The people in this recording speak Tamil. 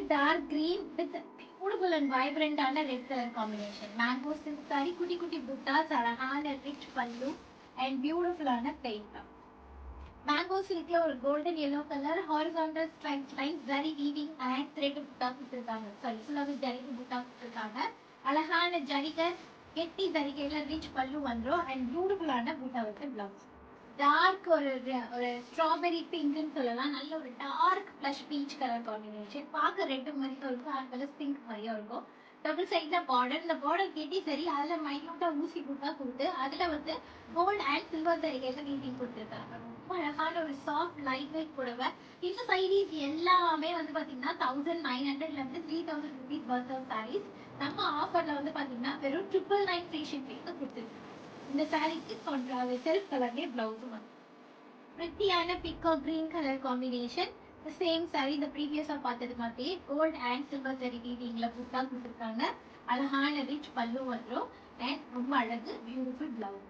dark green with beautiful and vibrant and red color combination. Mango silk saree, kutti kutti buttas, alagana rich pallu and beautiful and plain top. Mango silk la ஒரு golden yellow color, horizontal stripes lines, zari weaving and thread butta கொடுத்திருக்காங்க. Sorry, full of zari butta கொடுத்திருக்காங்க. அழகான ஜரிகை கெட்டி ஜரிகையில ரிச் பல்லு வந்துரும் and beautiful ஆன butta with blouse. டார்க் ஒரு ஸ்ட்ராபெரி பிங்க்னு சொல்லலாம். நல்ல ஒரு dark blush peach colour combination. பார்க்க ரெட் மாதிரியும் இருக்கும், அது கலர் பிங்க் மாதிரியும் இருக்கும். டபுள் சைட்ல பார்டர், இந்த பார்டர் கெட்டி சரி அதில் மைனூட்டா ஊசி பூட்டா கொடுத்து அதில் வந்து கோல்ட் அண்ட் சில்வர் தரிகையில நீட்டிங் கொடுத்துருக்காங்க. ரொம்ப அழகான ஒரு சாஃப்ட் லைட் வெயிட் புடவை. இந்த சைரீஸ் எல்லாமே வந்து பார்த்தீங்கன்னா 1900 3000 ருபீஸ் பர்த் ஆஃப் சாரீஸ். நம்ம ஆஃபர்ல வந்து பார்த்தீங்கன்னா வெறும் 999 ஃப்ரீ ஷிப்பிங் கொடுத்துருக்கோம். இந்த சாரீக்கு செல்ஃப் கலர்லேயே பிளவுஸும் வந்து பிரிட்டியான peacock green colour combination. Same sari இந்த ப்ரீவியஸாக பார்த்தது மாதிரியே கோல்ட் அண்ட் சில்வர் ஜரி வீவிங்ல புட்டா கொடுத்துருக்காங்க. அழகான ரிச் பல்லு வந்துடும் அண்ட் ரொம்ப அழகு பியூட்டிஃபுல் பிளவுஸ்.